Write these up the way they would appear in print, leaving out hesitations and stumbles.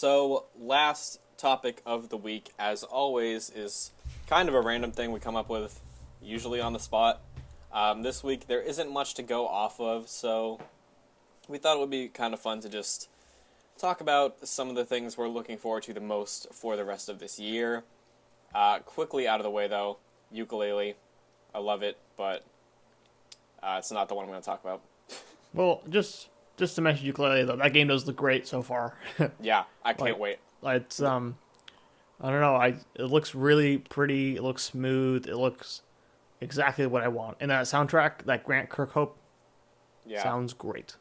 So, last topic of the week, as always, is kind of a random thing we come up with, usually on the spot. This week, there isn't much to go off of, so we thought it would be kind of fun to just talk about some of the things we're looking forward to the most for the rest of this year. Quickly out of the way, though, ukulele. I love it, but it's not the one I'm going to talk about. Well, just to mention ukulele though, that game does look great so far. Yeah, I can't wait. It's I don't know, it looks really pretty. It looks smooth. It looks exactly what I want. And that soundtrack, that Grant Kirkhope, Yeah. sounds great.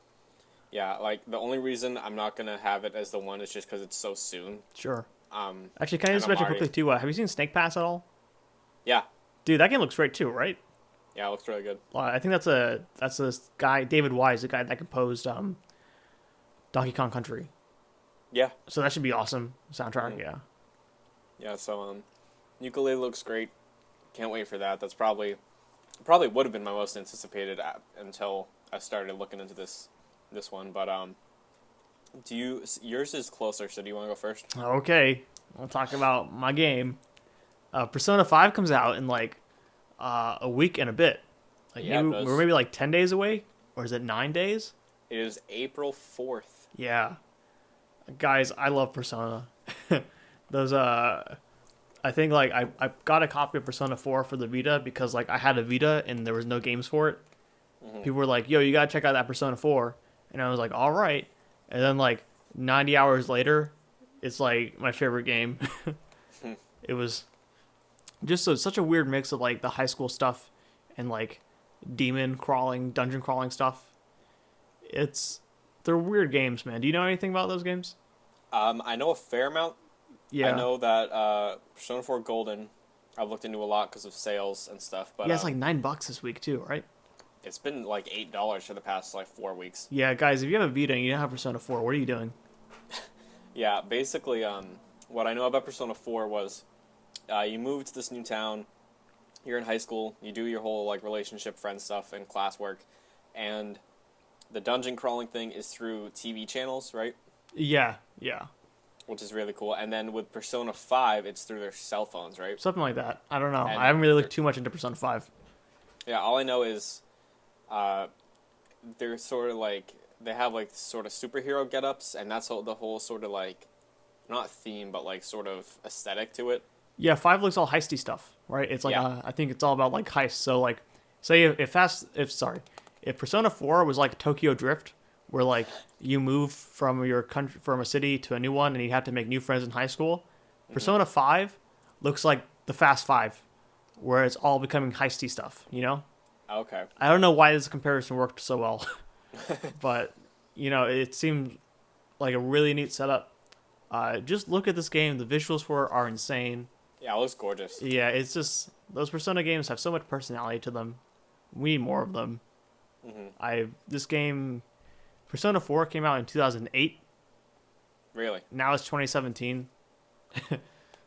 Yeah, like, the only reason I'm not going to have it as the one is just because it's so soon. Sure. Actually, can I just and I'm mention already... quickly too? Have you seen Snake Pass at all? Yeah. Dude, that game looks great too, right? Yeah, it looks really good. I think that's a guy, David Wise, the guy that composed Donkey Kong Country. Yeah. So that should be awesome soundtrack. Mhm. Yeah. Yeah, so ukulele looks great. Can't wait for that. That's probably would have been my most anticipated app until I started looking into this one. But yours is closer, so do you want to go first? Okay, I'll talk about my game. Persona 5 comes out in like a week and a bit. Like Yeah, it does. we're maybe like 10 days away, or is it 9 days? It is April 4th. Yeah, guys, I love Persona. Those I think like I got a copy of Persona 4 for the Vita because like I had a Vita and there was no games for it. Mm-hmm. People were like, "Yo, you gotta check out that Persona 4," and I was like, "All right." And then like 90 hours later, it's like my favorite game. It was just such a weird mix of like the high school stuff and like dungeon crawling stuff. They're weird games, man. Do you know anything about those games? I know a fair amount. Yeah. I know that Persona 4 Golden, I've looked into a lot because of sales and stuff. But Yeah, it's like $9 this week too, right? it's been like $8 for the past like 4 weeks. Yeah, guys, if you have a Vita and you don't have Persona 4, what are you doing? Yeah, basically, what I know about Persona 4 was you move to this new town, you're in high school, you do your whole like relationship, friend stuff, and classwork, and the dungeon crawling thing is through TV channels, right? Yeah. Which is really cool. And then with Persona 5, it's through their cell phones, right? Something like that. I don't know. And I haven't really looked too much into Persona 5. Yeah, all I know is they're sort of like, they have like sort of superhero get-ups, and that's the whole sort of like, not theme, but like sort of aesthetic to it. Yeah, 5 looks all heisty stuff, right? It's like Yeah. I think it's all about like heists. So like, say if Persona 4 was like Tokyo Drift, where like you move from your country from a city to a new one and you have to make new friends in high school, Persona 5 looks like the Fast 5, where it's all becoming heisty stuff, you know? Okay. I don't know why this comparison worked so well, but you know, it seemed like a really neat setup. Just look at this game. The visuals for it are insane. Yeah, it looks gorgeous. Yeah, it's just those Persona games have so much personality to them. We need more of them. This game, Persona 4 came out in 2008. Really? Now it's 2017.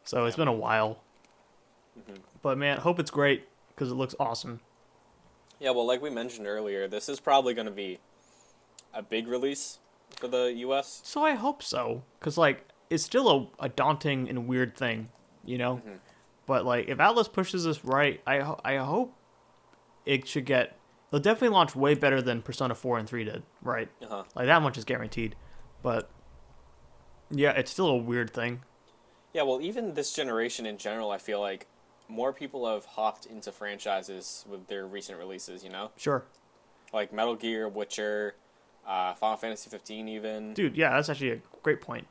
So it's been a while. But man, hope it's great because it looks awesome. Yeah, well, like we mentioned earlier, this is probably going to be a big release for the US. So I hope so, because like it's still a daunting and weird thing, you know. But like if Atlas pushes this right, I hope it should get. It'll definitely launch way better than Persona 4 and 3 did, right? Like that much is guaranteed. But yeah, it's still a weird thing. Yeah, well, even this generation in general, I feel like more people have hopped into franchises with their recent releases, you know? Sure. Like Metal Gear, Witcher, Final Fantasy 15 even. Dude, yeah, that's actually a great point.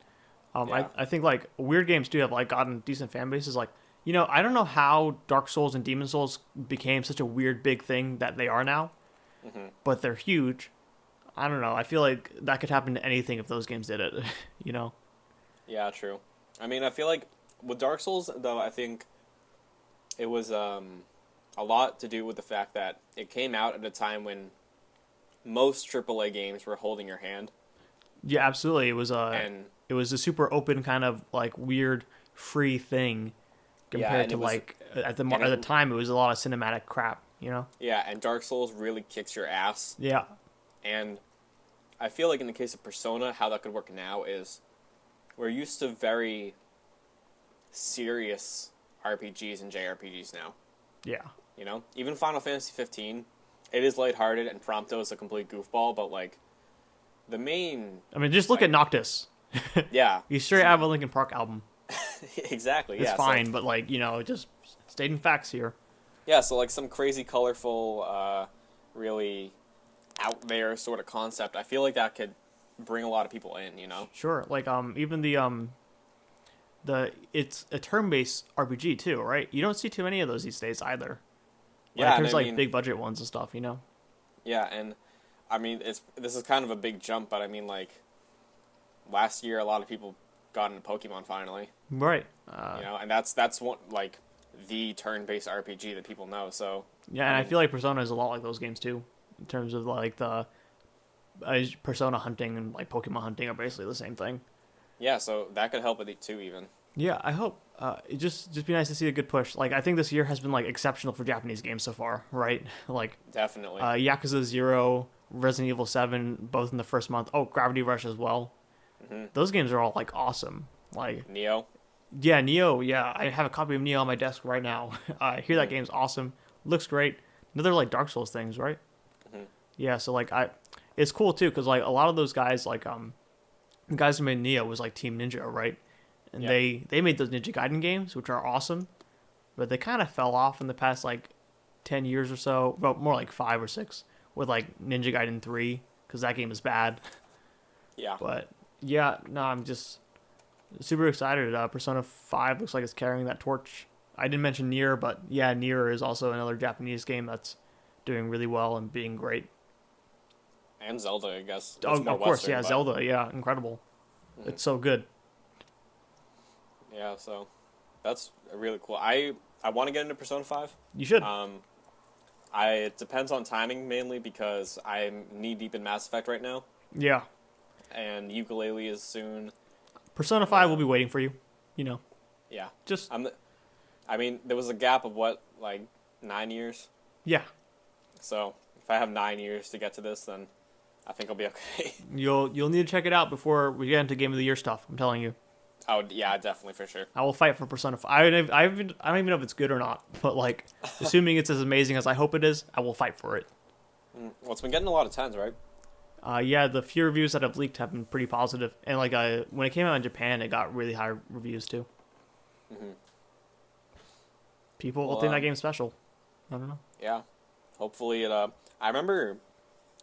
Yeah. I think like weird games do have like gotten decent fan bases. Like, you know, I don't know how Dark Souls and Demon Souls became such a weird big thing that they are now, but they're huge. I don't know. I feel like that could happen to anything if those games did it, you know? Yeah, true. I mean, I feel like with Dark Souls, though, I think it was a lot to do with the fact that it came out at a time when most AAA games were holding your hand. Yeah, absolutely. It was And a super open kind of like weird free thing compared and to it was- like at the time it was a lot of cinematic crap, you know? yeah, and Dark Souls really kicks your ass. Yeah. And I feel like in the case of Persona, how that could work now is we're used to very serious RPGs and JRPGs now. Yeah. You know, even Final Fantasy 15, it is lighthearted and Prompto is a complete goofball, but like the main. I mean, just look like, at Noctis. Yeah. He's straight out of a Linkin Park album. Exactly. It's yeah. fine, So, but like just stating facts here. yeah. So like some crazy, colorful, really out there sort of concept. I feel like that could bring a lot of people in. You know. Sure. Like even it's a turn-based RPG too, right? You don't see too many of those these days either. Like, Yeah. there's And I like mean, big budget ones and stuff, Yeah, and I mean this is kind of a big jump, but I mean like last year a lot of people got into Pokemon finally. Right. You know, and that's one like the turn-based RPG that people know. So Yeah, and I feel like Persona is a lot like those games too, in terms of like the Persona hunting and like Pokemon hunting are basically the same thing. yeah, so that could help with it too, even. Yeah, I hope. It just be nice to see a good push. Like I think this year has been like exceptional for Japanese games so far, right? Like Definitely. Yakuza 0, Resident Evil 7, both in the first month. Oh, Gravity Rush as well. Mm-hmm. Those games are all like awesome. Like Neo. yeah, Neo. Yeah, I have a copy of Neo on my desk right now. I hear that game's awesome. Looks great. Another like Dark Souls things, right? Mm-hmm. Yeah, so like it's cool too because like a lot of those guys like the guys who made Neo was like Team Ninja, right? And they made those Ninja Gaiden games, which are awesome, but they kind of fell off in the past like 10 years or so, well, more like 5 or 6 with like Ninja Gaiden 3 because that game is bad. Yeah. But yeah, no, I'm just super excited. Persona 5 looks like it's carrying that torch. I didn't mention Nier, but yeah, Nier is also another Japanese game that's doing really well and being great. And Zelda, I guess. Oh, It's more of course, Western, yeah, but- Zelda, yeah, incredible. It's so good. Yeah, so that's really cool. I want to get into Persona 5. You should. It depends on timing mainly because I'm knee deep in Mass Effect right now, Yeah. and Ukulele is soon. Persona 5 will be waiting for you. Yeah. Just I mean, there was a gap of what, like 9 years. yeah. So if I have 9 years to get to this, then I think I'll be okay. You'll need to check it out before we get into Game of the Year stuff. I'm telling you. Oh yeah, definitely for sure. I will fight for Persona 5. I don't even know if it's good or not, but like, assuming it's as amazing as I hope it is, I will fight for it. Well, it's been getting a lot of tens, right? Yeah, the few reviews that have leaked have been pretty positive, and like when it came out in Japan, it got really high reviews too. Mm-hmm. People will think that game's special. I don't know. Yeah. Hopefully it. I remember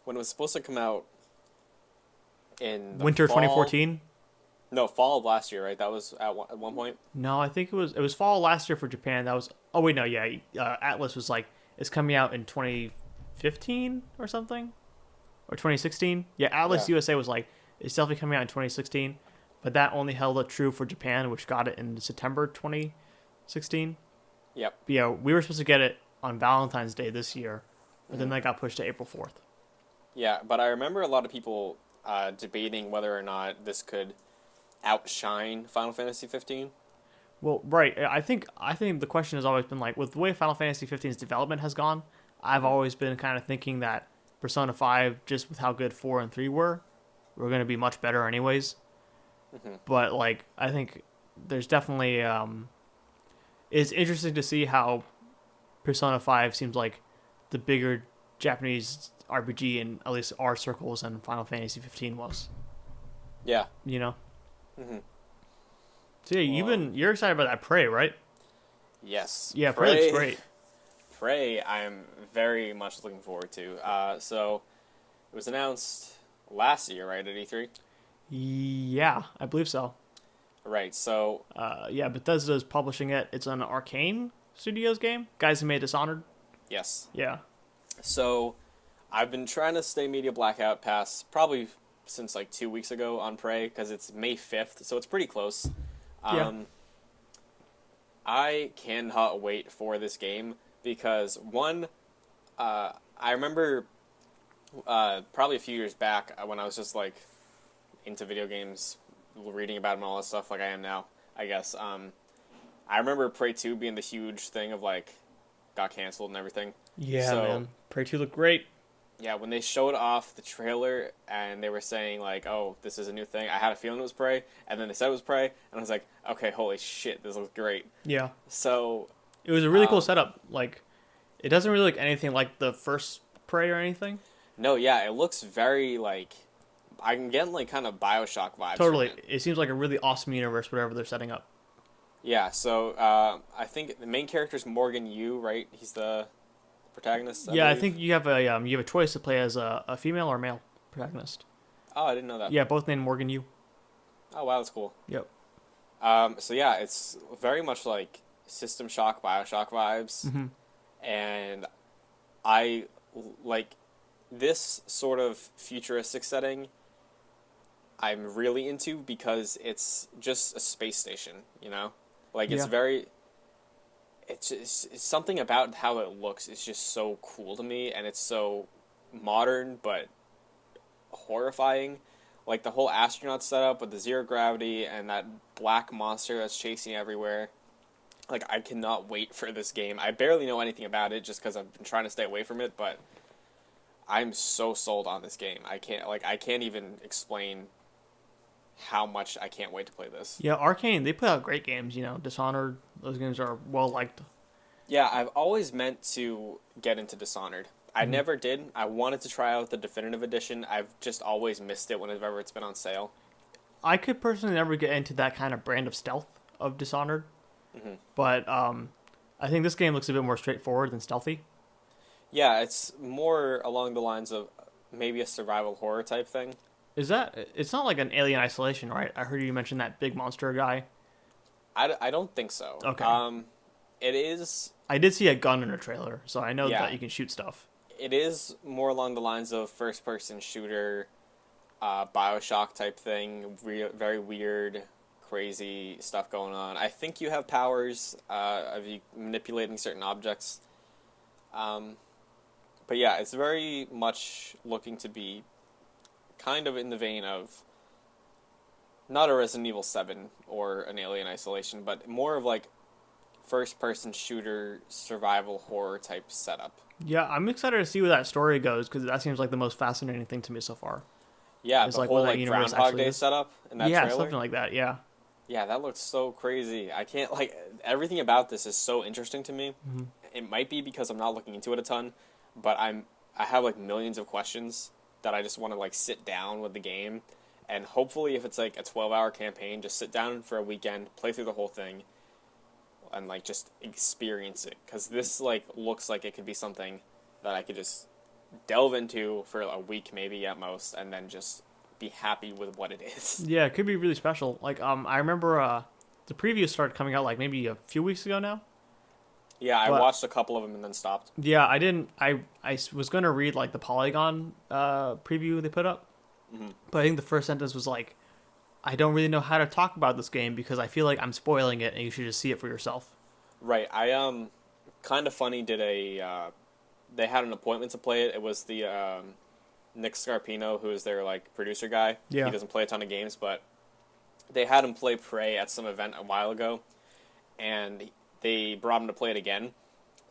when it was supposed to come out in the Winter fall- 2014. No, fall of last year, right? That was at one point. No, I think it was fall last year for Japan. That was wait, no, yeah, Atlas was like it's coming out in 2015 or something, or 2016. Yeah, Atlas Yeah. USA was like it's definitely coming out in 2016, but that only held it true for Japan, which got it in September 2016. Yep. But yeah, we were supposed to get it on Valentine's Day this year, but then that got pushed to April 4th. Yeah, but I remember a lot of people debating whether or not this could outshine Final Fantasy 15. Well, right. I think the question has always been like, with the way Final Fantasy 15's development has gone, I've always been kind of thinking that Persona 5, just with how good 4 and 3 were going to be much better anyways. Mm-hmm. But like, I think there's definitely it's interesting to see how Persona 5 seems like the bigger Japanese RPG in at least our circles than Final Fantasy 15 was. Yeah. You know. Mm-hmm. So yeah, you're excited about that Prey, right? Yes. Yeah, Prey looks great. Prey, I'm very much looking forward to. So it was announced last year, right, at E3? Yeah, I believe so. Right, so... yeah, Bethesda's publishing it. It's an Arcane Studios game. Guys who made Dishonored. Yes. Yeah. So I've been trying to stay media blackout past probably since like 2 weeks ago on Prey, because it's May 5th, so it's pretty close. Yeah. I cannot wait for this game because, one, I remember probably a few years back when I was just like into video games, reading about them and all that stuff like I am now, I guess. I remember Prey 2 being the huge thing of like got canceled and everything. Yeah, So- man. Prey 2 looked great. Yeah, when they showed off the trailer and they were saying like, "Oh, this is a new thing," I had a feeling it was Prey, and then they said it was Prey, and I was like, "Okay, holy shit, this looks great." Yeah. So, It was a really cool setup. Like, it doesn't really look anything like the first Prey or anything. no, yeah, it looks very like I'm getting like kind of BioShock vibes from Totally. it. It seems like a really awesome universe, whatever they're setting up. Yeah, so I think the main character is Morgan Yu, right? He's the protagonist, I Yeah, I believe. think you have a choice to play as a female or male protagonist. Oh, I didn't know that. Yeah, both named Morgan Yu. Oh, wow, that's cool. Yep. So yeah, it's very much like System Shock, BioShock vibes, Mm-hmm. and I like this sort of futuristic setting. I'm really into because it's just a space station, you know, like it's Yeah. very. It's something about how it looks is just so cool to me, and it's so modern but horrifying. Like the whole astronaut setup with the zero gravity and that black monster that's chasing everywhere. Like I cannot wait for this game. I barely know anything about it just because I've been trying to stay away from it, but I'm so sold on this game. I can't even explain how much I can't wait to play this. Yeah, Arcane, they put out great games, Dishonored, those games are well liked. Yeah, I've always meant to get into Dishonored. I Mm-hmm. never did. I wanted to try out the definitive edition. I've just always missed it whenever it's been on sale. I could personally never get into that kind of brand of stealth of Dishonored, Hmm. but I think this game looks a bit more straightforward than stealthy. Yeah, it's more along the lines of maybe a survival horror type thing. It's not like an Alien Isolation, right? I heard you mention that big monster guy. I don't think so. Okay. It is, I did see a gun in a trailer, so I know yeah, that you can shoot stuff. it is more along the lines of first person shooter, BioShock type thing. Very weird, crazy stuff going on. I think you have powers of you manipulating certain objects. Um, but yeah, it's very much looking to be kind of in the vein of not a Resident Evil 7 or an Alien Isolation, but more of like first person shooter survival horror type setup. Yeah, I'm excited to see where that story goes because that seems like the most fascinating thing to me so far. Yeah, Is the like whole what that like universe Groundhog actually Day is. setup in that Yeah, trailer. something like that. Yeah. Yeah, that looks so crazy. I can't like everything about this is so interesting to me. Mm-hmm. It might be because I'm not looking into it a ton, but I have like millions of questions that I just want to like sit down with the game, and hopefully if it's like a 12-hour campaign, just sit down for a weekend, play through the whole thing, and like just experience it. Because this like looks like it could be something that I could just delve into for a week maybe at most, and then just be happy with what it is. Yeah, it could be really special. Like, I remember the previews started coming out like maybe a few weeks ago now. Yeah, I But watched a couple of them and then stopped. yeah, I didn't. I was gonna read like the Polygon preview they put up, Hmm. but I think the first sentence was like, I don't really know how to talk about this game because I feel like I'm spoiling it, and you should just see it for yourself. Right. I kind of funny did a they had an appointment to play it. It was the Nick Scarpino, who is their like producer guy. Yeah. He doesn't play a ton of games, but they had him play Prey at some event a while ago, and they brought him to play it again.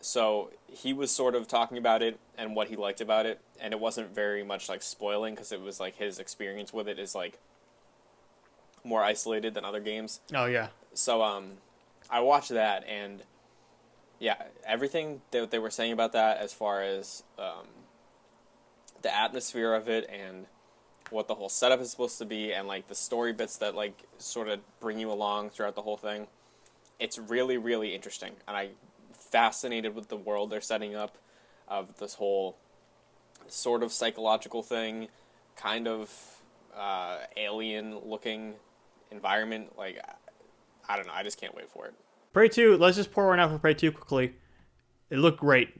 So he was sort of talking about it and what he liked about it, and it wasn't very much like spoiling because it was like his experience with it is like more isolated than other games. Oh yeah, So I watched that, and yeah, everything that they were saying about that as far as the atmosphere of it and what the whole setup is supposed to be and like the story bits that like sort of bring you along throughout the whole thing, it's really really interesting, and I'm fascinated with the world they're setting up of this whole sort of psychological thing, kind of alien looking environment. Like I don't know, I just can't wait for it. Prey 2. Let's just pour one out for Prey 2 quickly. It looked great.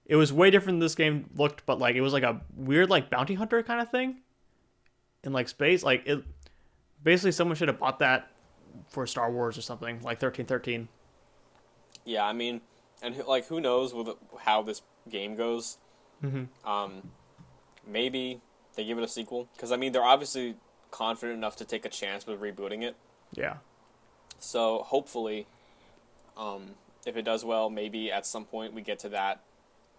It was way different than this game looked, but like it was like a weird like bounty hunter kind of thing in like space. Like it basically someone should have bought that for Star Wars or something like 1313. Yeah, I mean, and like who knows with how this game goes. Mm-hmm. Maybe they give it a sequel because I mean they're obviously confident enough to take a chance with rebooting it. Yeah. So hopefully, if it does well, maybe at some point we get to that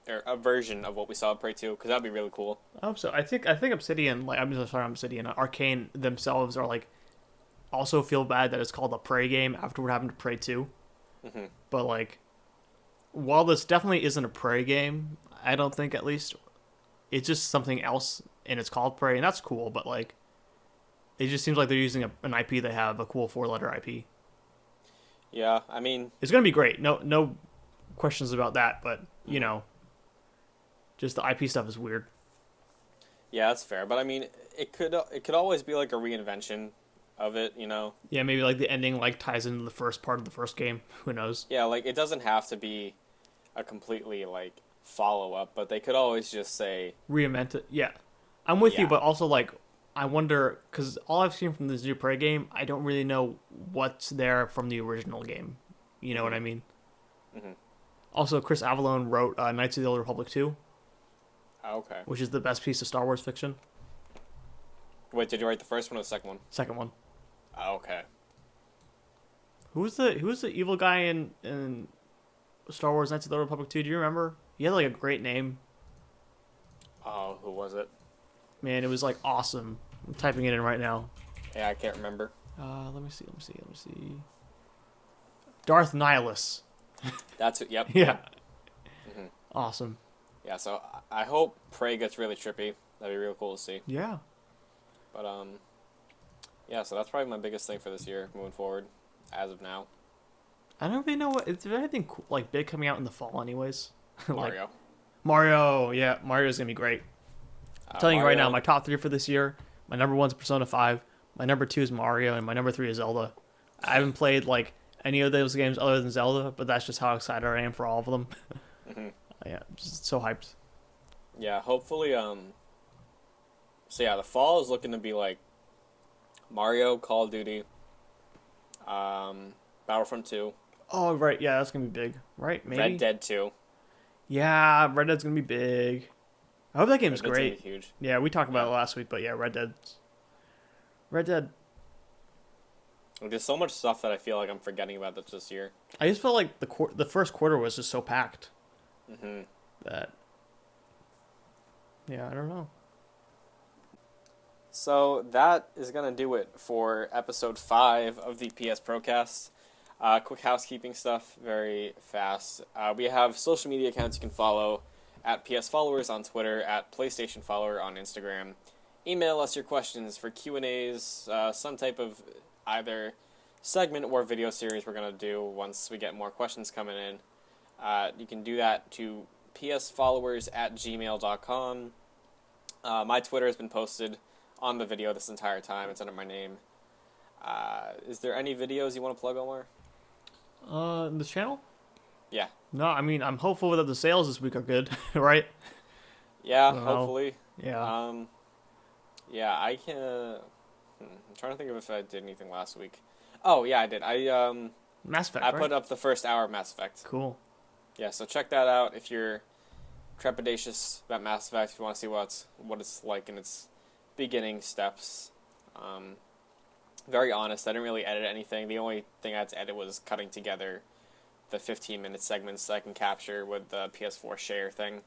or a version of what we saw at Prey 2, because that'd be really cool. I hope so. I think Obsidian, like I'm sorry, Obsidian, Arcane themselves are like also feel bad that it's called a Prey game after what happened to Prey 2. Hmm. But like, while this definitely isn't a Prey game, I don't think at least it's just something else and it's called Prey, and that's cool. But like, it just seems like they're using an IP they have, a cool 4-letter IP. Yeah, I mean, It's gonna be great. No questions about that. But you know, just the IP stuff is weird. yeah, that's fair. But I mean, it could always be like a reinvention of it, you know? Yeah, maybe like the ending like ties into the first part of the first game. Who knows? Yeah, like it doesn't have to be a completely like follow up, but they could always just say, Reinvent it. Yeah, I'm with you, yeah. but also like I wonder because all I've seen from this new Prey game, I don't really know what's there from the original game. You know what I mean? Hmm. Also, Chris Avellone wrote Knights of the Old Republic 2, Okay. which is the best piece of Star Wars fiction. Wait, did you write the first one or the second one? Second one. Okay. Who's the evil guy in Star Wars Knights of the Old Republic 2? Do you remember? He had like a great name. Oh, who was it? Man, it was like awesome. I'm typing it in right now. Yeah, I can't remember. Let me see. Darth Nihilus. That's it. Yep. Yeah. Hmm. Awesome. Yeah. So I hope Prey gets really trippy. That'd be real cool to see. Yeah. But yeah. So that's probably my biggest thing for this year moving forward, as of now. I don't really know what. Is there anything cool, like big coming out in the fall, anyways? Like, Mario. Mario. Yeah, Mario's gonna be great. I'm telling you right now, Mario. my top 3 for this year. My number 1's Persona 5. My number 2 is Mario, and my number 3 is Zelda. I haven't played like any of those games other than Zelda, but that's just how excited I am for all of them. Hmm. Yeah, I'm just so hyped. Yeah. Hopefully. So yeah, the fall is looking to be like Mario, Call of Duty, Battlefront 2, Oh right, yeah, that's gonna be big, right? Maybe. Red Dead 2. Yeah, Red Dead's gonna be big. I hope that game's Red Dead's gonna great. be huge. Yeah, we talked about Yeah. it last week, but yeah, Red Dead. Like, there's so much stuff that I feel like I'm forgetting about this year. I just felt like the first quarter was just so packed Hmm. that. Yeah, I don't know. So that is going to do it for episode 5 of the PS ProCast. Quick housekeeping stuff, very fast. We have social media accounts you can follow at PSFollowers on Twitter, at PlaystationFollower on Instagram. Email us your questions for Q&As, some type of either segment or video series we're going to do once we get more questions coming in. You can do that to psfollowers@gmail.com. My Twitter has been posted on the video this entire time. It's under my name. Is there any videos you want to plug, Omar? This channel? Yeah. No, I mean I'm hopeful that the sales this week are good, right? Yeah, Well, hopefully. Yeah. Yeah, I can. I'm trying to think of if I did anything last week. Oh yeah, I did. Mass Effect. I right? put up the first hour of Mass Effect. Cool. Yeah, so check that out if you're trepidatious about Mass Effect. If you want to see what it's like in its beginning steps. Very honest. I didn't really edit anything. The only thing I had to edit was cutting together the 15-minute segments that I can capture with the PS4 share thing.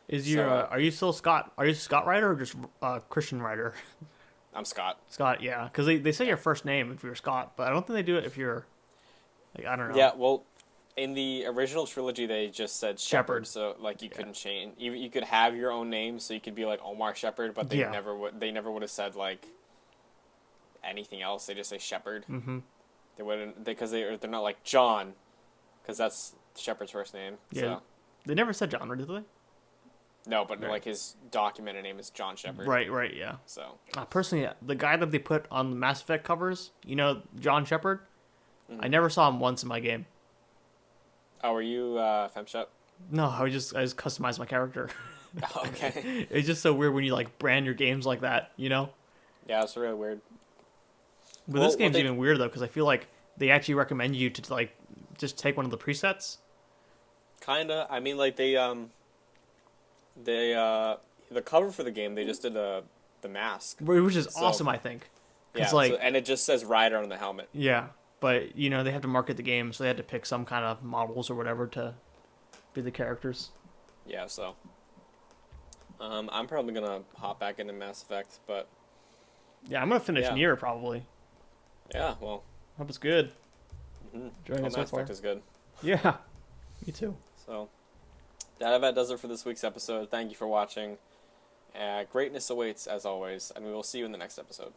Is your So- are you still Scott? Are you Scott Ryder or just Christian Ryder? I'm Scott. Scott, yeah, because they say your first name if you're Scott, but I don't think they do it if you're like I don't know. Yeah, well, in the original trilogy, they just said Shepard. Shepard, so like you Yeah. couldn't change. You could have your own name, so you could be like Omar Shepard, but they Yeah. never would. They never would have said like anything else. They just say Shepard. Mm-hmm. They wouldn't because they're not like John, because that's Shepard's first name. Yeah. So. They never said genre, did they? No, but Right. like his documented name is John Shepard. Right, yeah. So. Personally, the guy that they put on the Mass Effect covers, you know, John Shepard, Mhm. I never saw him once in my game. Oh, were you FemShep? No, I just customized my character. Okay. It's just so weird when you like brand your games like that, you know? Yeah, it's really weird. But Well, this game's what they- even weirder though, because I feel like they actually recommend you to like just take one of the presets. Kinda. I mean, like the cover for the game, they just did the mask. Which is So- awesome, I think. Yeah, Because like, and it just says Rider on the helmet. yeah, but you know they have to market the game, so they had to pick some kind of models or whatever to be the characters. Yeah, so I'm probably gonna hop back into Mass Effect, but Yeah, I'm gonna finish yeah. Nier probably. Yeah, well, Hope it's good. Enjoying well, it so Mass far. Effect is good. Yeah, me too. So that about does it for this week's episode. Thank you for watching. Greatness awaits as always, and we will see you in the next episode.